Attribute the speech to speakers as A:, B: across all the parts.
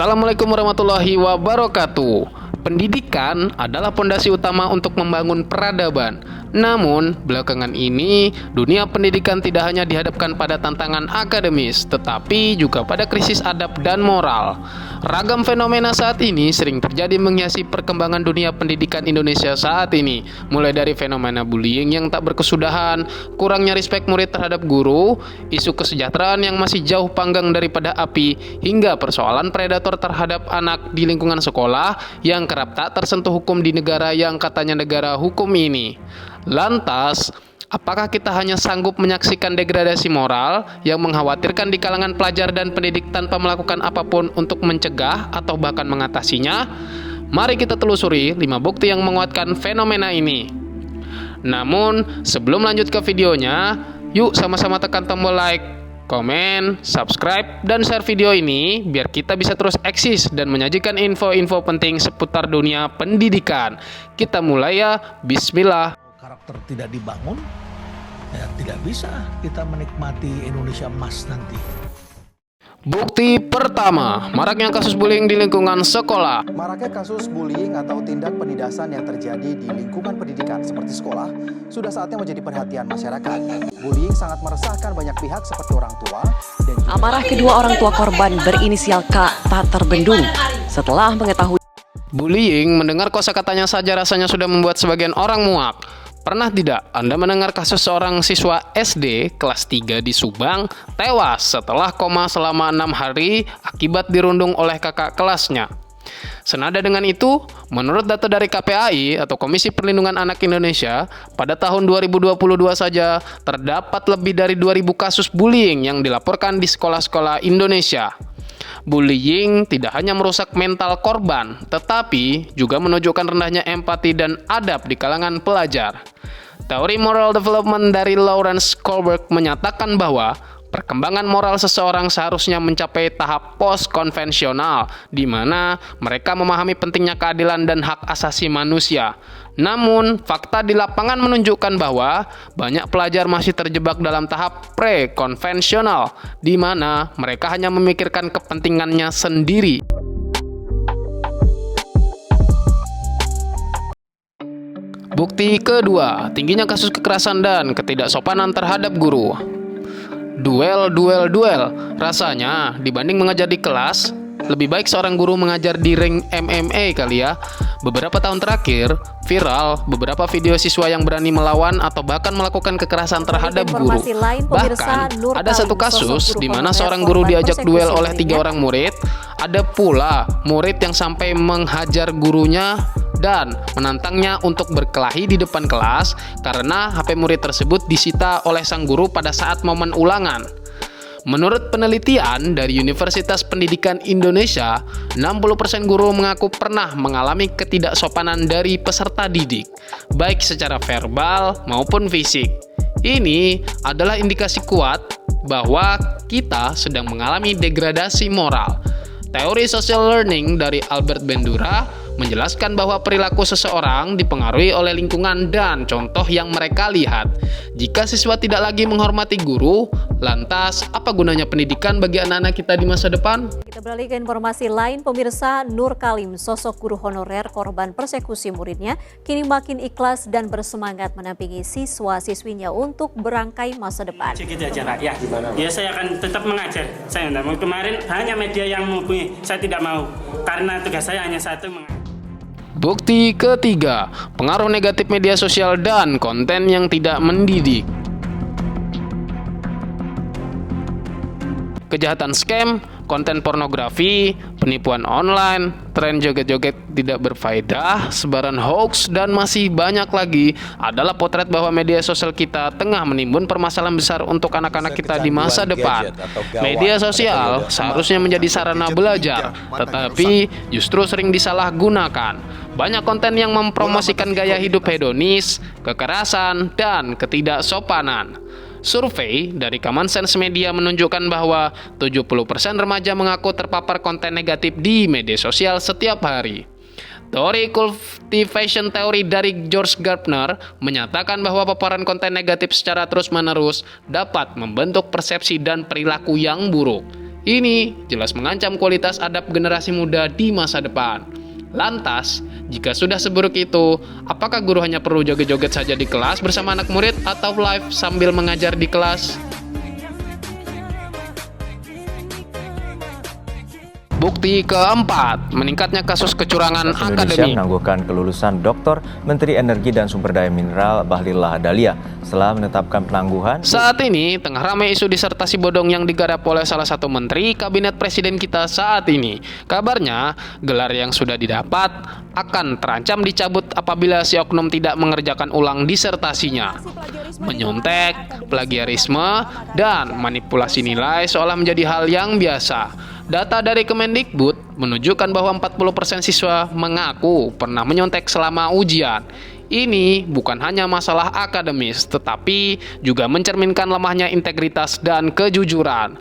A: Assalamualaikum warahmatullahi wabarakatuh. Pendidikan adalah fondasi utama untuk membangun peradaban. Namun, belakangan ini, dunia pendidikan tidak hanya dihadapkan pada tantangan akademis, tetapi juga pada krisis adab dan moral. Ragam fenomena saat ini sering terjadi menghiasi perkembangan dunia pendidikan Indonesia saat ini, mulai dari fenomena bullying yang tak berkesudahan, kurangnya respek murid terhadap guru, isu kesejahteraan yang masih jauh panggang daripada api, hingga persoalan predator terhadap anak di lingkungan sekolah yang kerap tak tersentuh hukum di negara yang katanya negara hukum ini. Lantas, apakah kita hanya sanggup menyaksikan degradasi moral yang mengkhawatirkan di kalangan pelajar dan pendidik tanpa melakukan apapun untuk mencegah atau bahkan mengatasinya? Mari kita telusuri 5 bukti yang menguatkan fenomena ini. Namun, sebelum lanjut ke videonya, yuk sama-sama tekan tombol like, komen, subscribe, dan share video ini biar kita bisa terus eksis dan menyajikan info-info penting seputar dunia pendidikan. Kita mulai ya, bismillah.
B: Karakter tidak dibangun, ya tidak bisa kita menikmati Indonesia emas nanti.
A: Bukti pertama, maraknya kasus bullying di lingkungan sekolah.
C: Maraknya kasus bullying atau tindak penindasan yang terjadi di lingkungan pendidikan seperti sekolah sudah saatnya menjadi perhatian masyarakat. Bullying sangat meresahkan banyak pihak seperti orang tua dan juga...
D: Amarah kedua orang tua korban berinisial K tak terbendung setelah mengetahui
A: Bullying, mendengar kosakatanya saja rasanya sudah membuat sebagian orang muak. Pernah tidak Anda mendengar kasus seorang siswa SD kelas 3 di Subang tewas setelah koma selama 6 hari akibat dirundung oleh kakak kelasnya? Senada dengan itu, menurut data dari KPAI atau Komisi Perlindungan Anak Indonesia, pada tahun 2022 saja terdapat lebih dari 2.000 kasus bullying yang dilaporkan di sekolah-sekolah Indonesia. Bullying tidak hanya merusak mental korban, tetapi juga menunjukkan rendahnya empati dan adab di kalangan pelajar. Teori moral development dari Lawrence Kohlberg menyatakan bahwa perkembangan moral seseorang seharusnya mencapai tahap post-konvensional, di mana mereka memahami pentingnya keadilan dan hak asasi manusia. Namun, fakta di lapangan menunjukkan bahwa banyak pelajar masih terjebak dalam tahap pre-konvensional, di mana mereka hanya memikirkan kepentingannya sendiri. Bukti kedua, tingginya kasus kekerasan dan ketidaksopanan terhadap guru. Duel. Rasanya, dibanding mengajar di kelas, lebih baik seorang guru mengajar di ring MMA kali ya. Beberapa tahun terakhir, viral beberapa video siswa yang berani melawan atau bahkan melakukan kekerasan terhadap guru. Bahkan, ada satu kasus di mana seorang guru diajak duel oleh 3 orang murid. Ada pula murid yang sampai menghajar gurunya dan menantangnya untuk berkelahi di depan kelas karena HP murid tersebut disita oleh sang guru pada saat momen ulangan. Menurut penelitian dari Universitas Pendidikan Indonesia, 60% guru mengaku pernah mengalami ketidaksopanan dari peserta didik, baik secara verbal maupun fisik. Ini adalah indikasi kuat bahwa kita sedang mengalami degradasi moral. Teori social learning dari Albert Bandura menjelaskan bahwa perilaku seseorang dipengaruhi oleh lingkungan dan contoh yang mereka lihat. Jika siswa tidak lagi menghormati guru, lantas apa gunanya pendidikan bagi anak-anak kita di masa depan?
E: Kita beralih ke informasi lain, pemirsa. Nur Kalim, sosok guru honorer korban persekusi muridnya, kini makin ikhlas dan bersemangat menampingi siswa-siswinya untuk berangkai masa depan.
F: Gitu aja Pak, ya saya akan tetap mengajar. Saya tidak mau, kemarin hanya media yang menghubungi, saya tidak mau, karena tugas saya hanya satu, mengajar.
A: Bukti ketiga, pengaruh negatif media sosial dan konten yang tidak mendidik. Kejahatan scam, konten pornografi, penipuan online, tren joget-joget tidak berfaedah, sebaran hoax, dan masih banyak lagi adalah potret bahwa media sosial kita tengah menimbun permasalahan besar untuk anak-anak kita di masa depan. Media sosial seharusnya menjadi sarana belajar, tetapi justru sering disalahgunakan. Banyak konten yang mempromosikan gaya hidup hedonis, kekerasan, dan ketidaksopanan. Survei dari Common Sense Media menunjukkan bahwa 70% remaja mengaku terpapar konten negatif di media sosial setiap hari. Teori cultivation theory dari George Gardner menyatakan bahwa paparan konten negatif secara terus-menerus dapat membentuk persepsi dan perilaku yang buruk. Ini jelas mengancam kualitas adab generasi muda di masa depan. Lantas, jika sudah seburuk itu, apakah guru hanya perlu joget-joget saja di kelas bersama anak murid atau live sambil mengajar di kelas? Bukti keempat, meningkatnya kasus kecurangan
G: Indonesia
A: akademik.
G: menangguhkan kelulusan Dr. Menteri Energi dan Sumber Daya Mineral Bahlil Lahadalia setelah menetapkan penangguhan.
A: Saat ini tengah ramai isu disertasi bodong yang digarap oleh salah satu menteri kabinet presiden kita saat ini. Kabarnya, gelar yang sudah didapat akan terancam dicabut apabila si oknum tidak mengerjakan ulang disertasinya. Menyontek, plagiarisme, dan manipulasi nilai seolah menjadi hal yang biasa. Data dari Kemendikbud menunjukkan bahwa 40% siswa mengaku pernah menyontek selama ujian. Ini bukan hanya masalah akademis, tetapi juga mencerminkan lemahnya integritas dan kejujuran.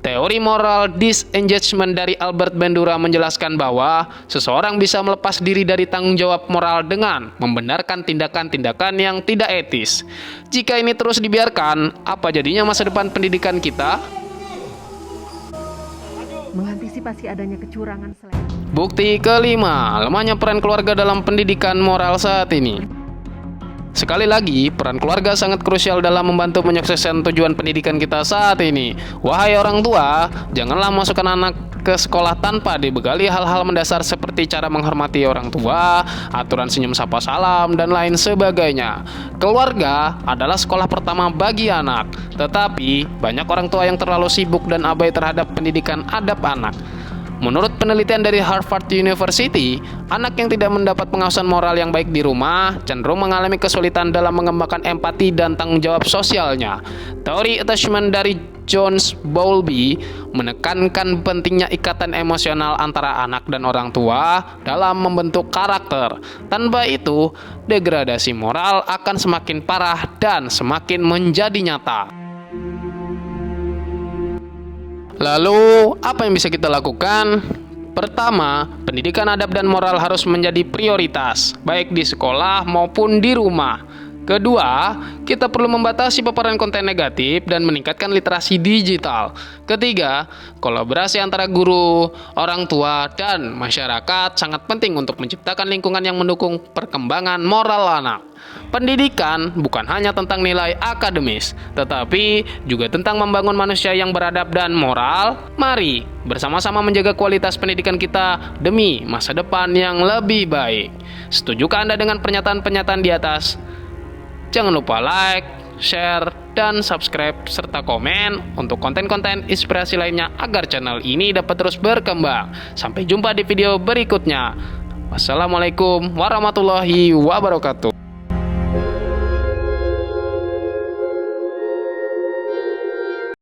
A: Teori moral disengagement dari Albert Bandura menjelaskan bahwa seseorang bisa melepas diri dari tanggung jawab moral dengan membenarkan tindakan-tindakan yang tidak etis. Jika ini terus dibiarkan, apa jadinya masa depan pendidikan kita?
H: Mengantisipasi adanya kecurangan selain
A: Bukti kelima, lemahnya peran keluarga dalam pendidikan moral saat ini. Sekali lagi, peran keluarga sangat krusial dalam membantu menyukseskan tujuan pendidikan kita saat ini. Wahai orang tua, janganlah masukkan anak ke sekolah tanpa dibekali hal-hal mendasar seperti cara menghormati orang tua, aturan senyum sapa salam, dan lain sebagainya. Keluarga adalah sekolah pertama bagi anak, tetapi banyak orang tua yang terlalu sibuk dan abai terhadap pendidikan adab anak. Menurut penelitian dari Harvard University, anak yang tidak mendapat pengawasan moral yang baik di rumah cenderung mengalami kesulitan dalam mengembangkan empati dan tanggung jawab sosialnya. Teori attachment dari Jones Bowlby menekankan pentingnya ikatan emosional antara anak dan orang tua dalam membentuk karakter. Tanpa itu, degradasi moral akan semakin parah dan semakin menjadi nyata. Lalu, apa yang bisa kita lakukan? Pertama, pendidikan adab dan moral harus menjadi prioritas, baik di sekolah maupun di rumah. Kedua, kita perlu membatasi paparan konten negatif dan meningkatkan literasi digital. Ketiga, kolaborasi antara guru, orang tua, dan masyarakat sangat penting untuk menciptakan lingkungan yang mendukung perkembangan moral anak. Pendidikan bukan hanya tentang nilai akademis, tetapi juga tentang membangun manusia yang beradab dan moral. Mari bersama-sama menjaga kualitas pendidikan kita demi masa depan yang lebih baik. Setujukah Anda dengan pernyataan-pernyataan di atas? Jangan lupa like, share, dan subscribe, serta komen untuk konten-konten inspirasi lainnya agar channel ini dapat terus berkembang. Sampai jumpa di video berikutnya. Wassalamualaikum warahmatullahi wabarakatuh.